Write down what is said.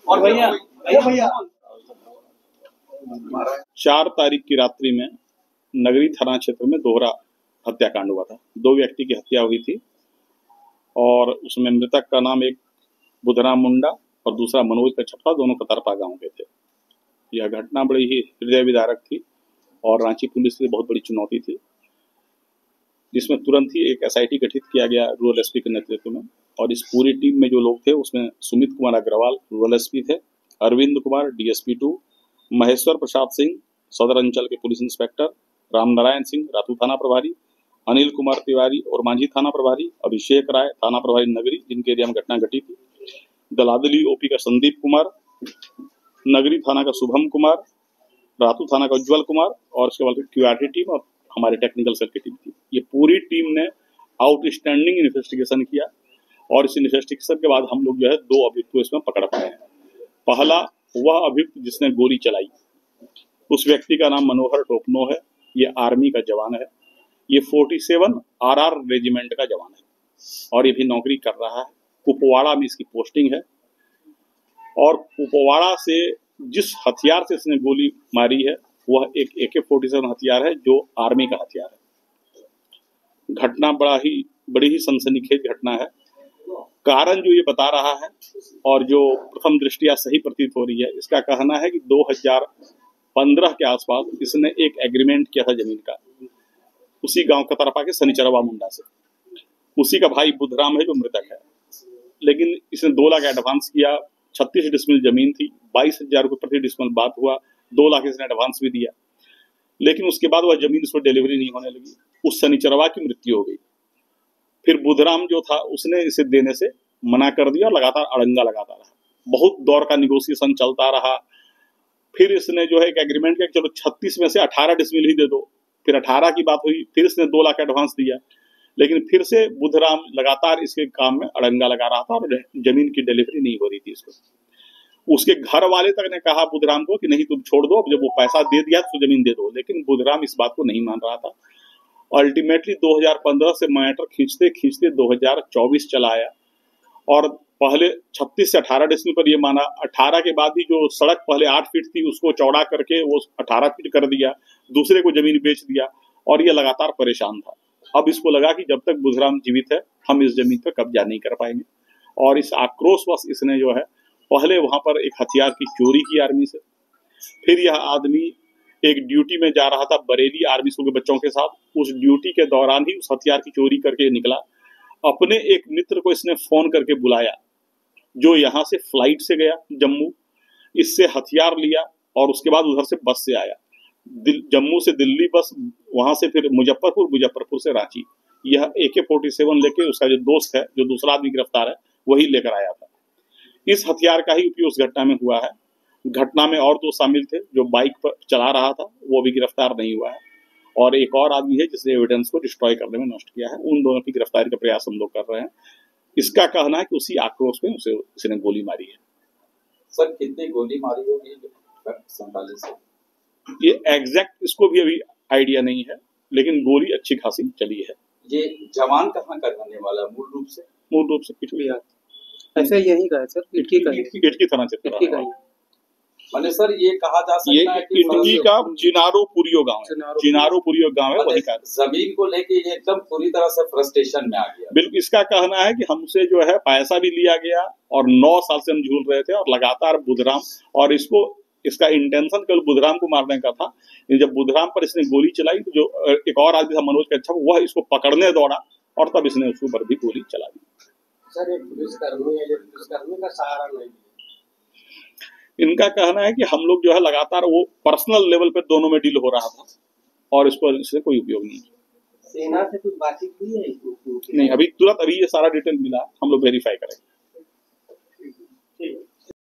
और भैया 4 तारीख की रात्रि में नगरी थाना क्षेत्र में दोहरा हत्याकांड हुआ था। 2 व्यक्ति की हत्या हुई थी और उसमें मृतक का नाम एक बुधराम मुंडा और दूसरा मनोज कच्छपा, दोनों कतरपा गांव के थे। यह घटना बड़ी ही हृदय विदारक थी और रांची पुलिस के लिए बहुत बड़ी चुनौती थी, जिसमें तुरंत ही एक एसआईटी गठित किया गया रूरल एसपी के नेतृत्व में। और इस पूरी टीम में जो लोग थे उसमें सुमित कुमार अग्रवाल रूरल एसपी थे, अरविंद कुमार डीएसपी 2, महेश्वर प्रसाद सिंह सदर अंचल के पुलिस इंस्पेक्टर, रामनारायण सिंह रातू थाना प्रभारी, अनिल कुमार तिवारी और मांझी थाना प्रभारी, अभिषेक राय थाना प्रभारी नगरी जिनके एरिया में घटना घटी थी, दलादली ओपी का संदीप कुमार, नगरी थाना का शुभम कुमार, रातू थाना का उज्जवल कुमार और उसके बाद क्यूआरटी टीम और हमारे टेक्निकल सेल की टीम थी। ये पूरी टीम ने आउटस्टैंडिंग इन्वेस्टिगेशन किया और इस इन्वेस्टिगेशन के बाद हम लोग जो है 2 अभियुक्त को इसमें पकड़ पाए हैं। पहला वह अभियुक्त जिसने गोली चलाई, उस व्यक्ति का नाम मनोहर टोपनो है। ये आर्मी का जवान है। ये 47 आरआर रेजिमेंट का जवान है और ये भी नौकरी कर रहा है। कुपवाड़ा में इसकी पोस्टिंग है और कुपवाड़ा से जिस हथियार से इसने गोली मारी है वह एक AK-47 हथियार है जो आर्मी का हथियार है। घटना बड़ी ही सनसनीखेज घटना है। कारण जो ये बता रहा है और जो प्रथम दृष्टिया सही प्रतीत हो रही है, इसका कहना है कि 2015 के आसपास इसने एक एग्रीमेंट किया था जमीन का उसी गांव कतरपा के शनिचरवा मुंडा से। उसी का भाई बुधराम है जो मृतक है, लेकिन इसने 2 लाख एडवांस किया। 36 डिसमिल जमीन थी, 22,000 रुपये प्रति डिसमिल बात हुआ, 2 लाख इसने एडवांस भी दिया, लेकिन उसके बाद वह जमीन उसको डिलीवरी नहीं होने लगी। उस शनिचरवा की मृत्यु हो गई। फिर बुधराम जो था उसने इसे देने से मना कर दिया और लगातार अड़ंगा लगाता रहा। बहुत दौर का निगोशिएशन चलता रहा। फिर इसने जो है एक एग्रीमेंट किया, चलो 36 में से 18 डिसमिल ही दे दो। फिर 18 की बात हुई, फिर इसने 2 लाख एडवांस दिया, लेकिन फिर से बुधराम लगातार इसके काम में अड़ंगा लगा रहा था और जमीन की डिलीवरी नहीं हो रही थी इसको। उसके घर वाले तक ने कहा बुधराम को कि नहीं तुम छोड़ दो, अब जब वो पैसा दे दिया तो जमीन दे दो, लेकिन बुधराम इस बात को नहीं मान रहा था। अल्टीमेटली 2015 से मैटर खींचते खींचते 2024 चला आया और पहले 36 से 18 डिसमिल पर ये माना। 18 के बाद ही जो सड़क पहले 8 फीट थी उसको चौड़ा करके वो 18 फीट कर दिया, दूसरे को जमीन बेच दिया और ये लगातार परेशान था। अब इसको लगा कि जब तक बुधराम जीवित है हम इस जमीन पर कब्जा नहीं कर पाएंगे और इस आक्रोशवश इसने जो है पहले वहां पर एक हथियार की चोरी की आर्मी से। फिर यह आदमी एक ड्यूटी में जा रहा था बरेली आर्मी स्कूल के बच्चों के साथ। उस ड्यूटी के दौरान ही उस हथियार की चोरी करके निकला। अपने एक मित्र को इसने फोन करके बुलाया जो यहाँ से फ्लाइट से गया जम्मू, इससे हथियार लिया और उसके बाद उधर से बस से आया। जम्मू से दिल्ली बस, वहां से फिर मुजफ्फरपुर से रांची। यह AK-47 लेके उसका जो दोस्त है, जो दूसरा आदमी गिरफ्तार है, वही लेकर आया था। इस हथियार का ही उपयोग उस घटना में हुआ है। घटना में और 2 शामिल थे, जो बाइक पर चला रहा था वो भी गिरफ्तार नहीं हुआ है और एक और आदमी है जिसने एविडेंस को डिस्ट्रॉय करने में नष्ट किया है। उन दोनों की गिरफ्तारी का प्रयास हम लोग कर रहे हैं। इसका कहना है कि उसी आक्रोश में उसने गोली मारी है। सर कितनी गोली मारी होगी 47 से? ये एग्जैक्ट इसको भी अभी आइडिया नहीं है, लेकिन गोली अच्छी खासी चली है। ये जवान कहाँ का रहने वाला है मूल रूप से? मूल रूप से पिटकी ऐसे यही का है सर, पिटकी थाना क्षेत्र का। मैंने सर ये कहा जा सकता है कि पिटकी का चिनारोपुरियो गांव है, चिनारोपुरियो गांव है, वही का। जमीन को लेके ये एकदम पूरी तरह से फ्रस्ट्रेशन में आ गया। बिल्कुल, इसका कहना है कि हमसे जो है पैसा भी लिया गया और 9 साल से हम झूल रहे थे और लगातार बुधराम, और इसका इंटेंशन केवल बुधराम को मारने का था। जब बुधराम पर इसने गोली चलाई तो जो एक और आदमी था मनोज कच्छप, वह इसको पकड़ने दौड़ा और तब इसने उसके ऊपर भी गोली चला दी। सर एक पुलिसकर्मी है, जो पुलिसकर्मी का सहारा नहीं। इनका कहना है कि हम लोग जो है लगातार वो पर्सनल लेवल पे दोनों में डील हो रहा था और इससे कोई उपयोग नहीं। सेना से कुछ बातचीत हुई है? नहीं, अभी तुरंत अभी ये सारा डिटेल मिला, हम लोग वेरीफाई करेंगे।